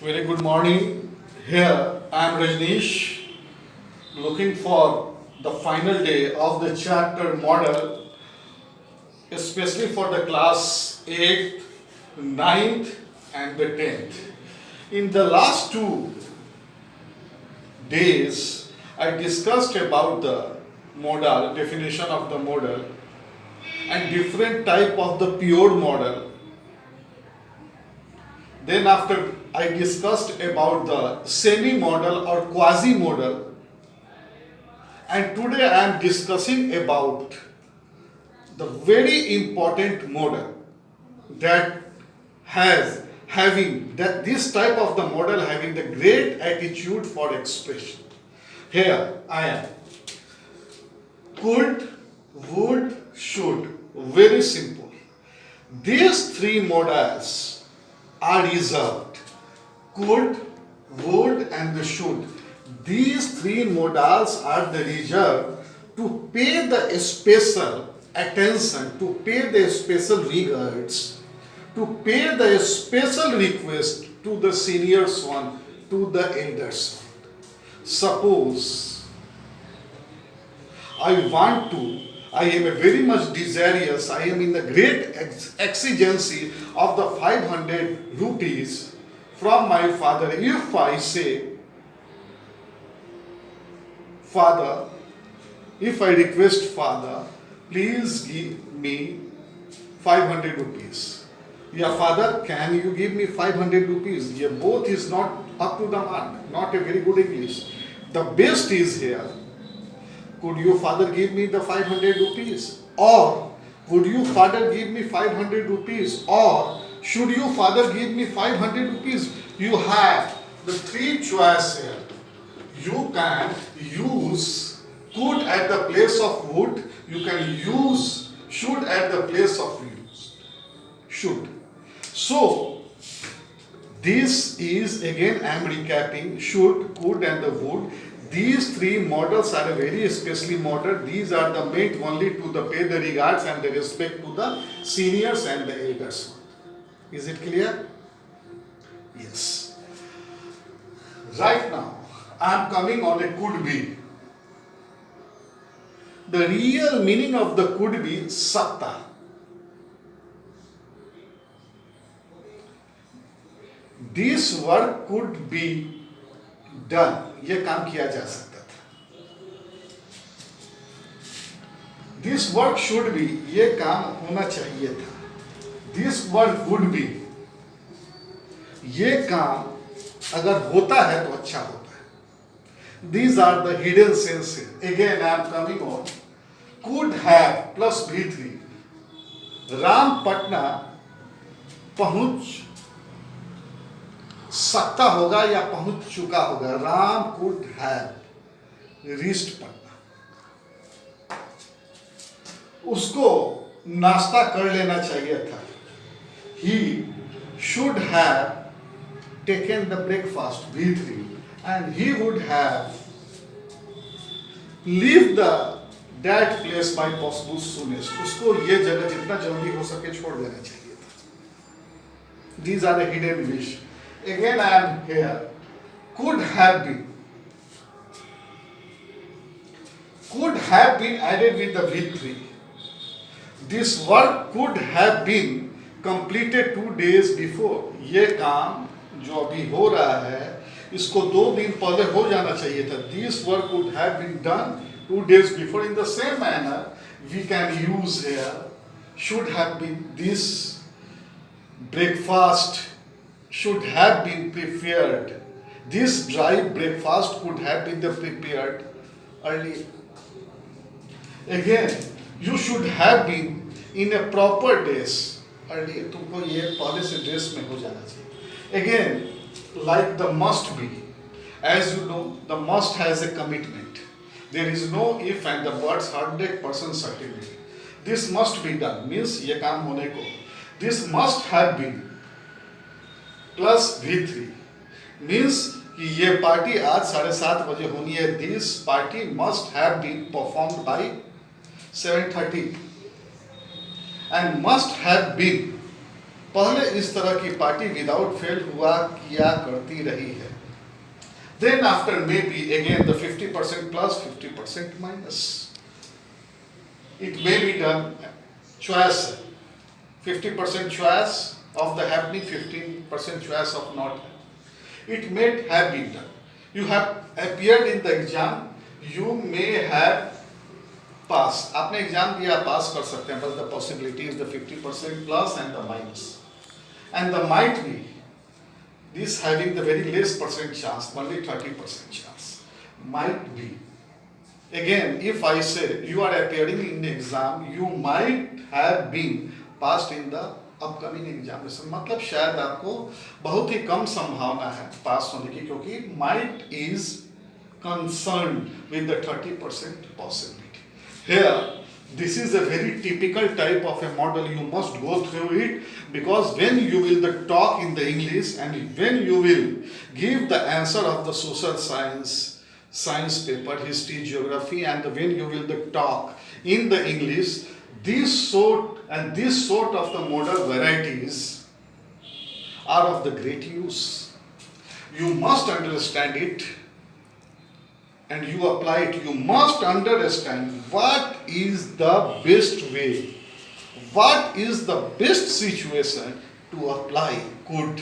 Very good morning. Here I am Rajneesh, looking for the final day of the chapter model, especially for the class 8th, 9th and the 10th. In the last 2 days, I discussed about the modal, definition of the modal and different type of the pure modal. Then after I discussed about the semi-modal or quasi-modal, and today I am discussing about the very important modal that this type of the modal having the great attitude for expression. Here I am. Could, would, should. Very simple. These three modals are reserved. Could, would and the should. These three modals are the reserved to pay the special attention, to pay the special regards, to pay the special request to the seniors one, to the elders one. Suppose I am very much desirous, I am in the great exigency of the 500 rupees from my father. If I say, Father, if I request Father, please give me 500 rupees. Yeah, Father, can you give me 500 rupees? Yeah, both is not up to the mark, not a very good English. The best is here. Could you, Father, give me the 500 rupees? Or would you, Father, give me 500 rupees? Or should you, Father, give me 500 rupees? You have the three choices here. You can use could at the place of would. You can use should at the place of should. So, this is again I am recapping should, could and the would. These three models are a very especially model. These are the meant only to the pay the regards and the respect to the seniors and the elders. Is it clear? Yes. Right now, I am coming on a could be. The real meaning of the could be satta. This work could be done. ये काम किया जा सकता था. This work should be. ये काम होना चाहिए था. This work would be. ये काम अगर होता है तो अच्छा होता है. These are the hidden senses. Again I am coming on. Could have plus V3. Ram Patna पहुंच सकता होगा या पहुंच चुका होगा. Ram could have reached Patna. उसको नाश्ता कर लेना चाहिए था. He should have taken the breakfast V3 and he would have leave that place by possible soonest. उसको ये जगह जितना जल्दी हो सके छोड़ देना चाहिए था. These are the hidden wish. Again I am here. Could have been. Could have been added with the V3. This work could have been completed 2 days before. ये काम जो अभी हो रहा है इसको 2 दिन पहले हो जाना चाहिए था. This work could have been done 2 days before. In the same manner, we can use here should have been. This breakfast should have been prepared. This dry breakfast could have been prepared early. Again, you should have been in a proper dress early. तुमको ये पहले से dress में हो जाना चाहिए. Again, like the must be. As you know, the must has a commitment. There is no if and the buts 100% certainty. This must be done means ये काम होने को. This must have been plus V3 means कि ये party आज 7:30 बजे होनी है. This party must have been performed by 7:30 and must have been पहले इस तरह की पार्टी विदाउट फेल हुआ किया करती रही है. Then after maybe again the 50% plus 50% minus. It may be done choice, 50% choice of the happening, 15% choice of not happening. It may have been done. You have appeared in the exam, you may have passed. आपने exam दिया, पास कर सकते हैं, but the possibility is the 50% plus and the minus. And the might be this having the very less percent chance, only 30% chance. Might be. Again, if I say you are appearing in the exam, you might have been passed in the upcoming examination. मतलब शायद आपको बहुत ही कम संभावना है पास होने की, क्योंकि might is concerned with the 30% possibility. Here, this is a very typical type of a model. You must go through it, because when you will talk in the English and when you will give the answer of the social science paper, history, geography, and when you will talk in the English, this sort of the model varieties are of the great use. You must understand it and you apply it. You must understand what is the best way, what is the best situation to apply could,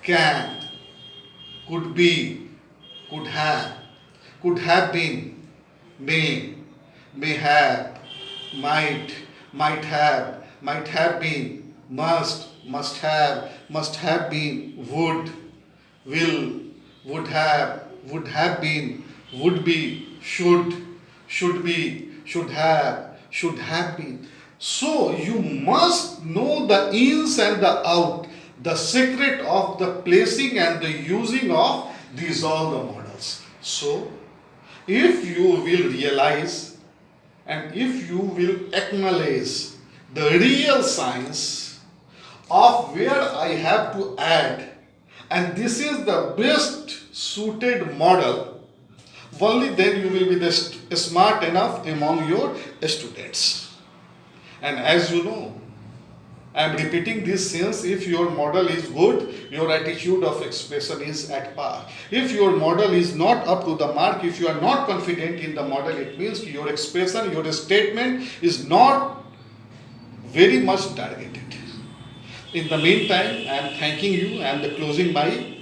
can, could be, could have been, may have, might have been, must have been, will, would have been, would be, should be, should have been. So you must know the ins and the out, the secret of the placing and the using of these all the models. So if you will realize and if you will acknowledge the real science of where I have to add, and this is the best suited model, only then you will be the smart enough among your students. And as you know, I am repeating this since if your model is good, your attitude of expression is at par. If your model is not up to the mark, if you are not confident in the model, it means your expression, your statement is not very much targeted. In the meantime, I am thanking you and closing my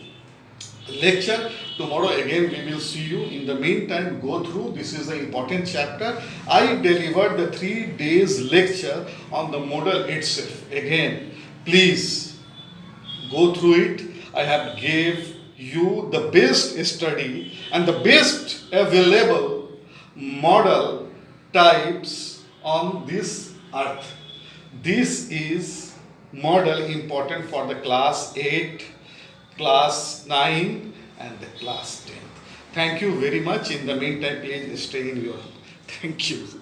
lecture. Tomorrow again we will see you. In the meantime, go through. This is an important chapter. I delivered the 3 days lecture on the model itself. Again, please go through it. I have gave you the best study and the best available model types on this earth. This is model important for the class 8, class 9 and the class 10. Thank you very much. In the meantime, please stay in your home. Thank you.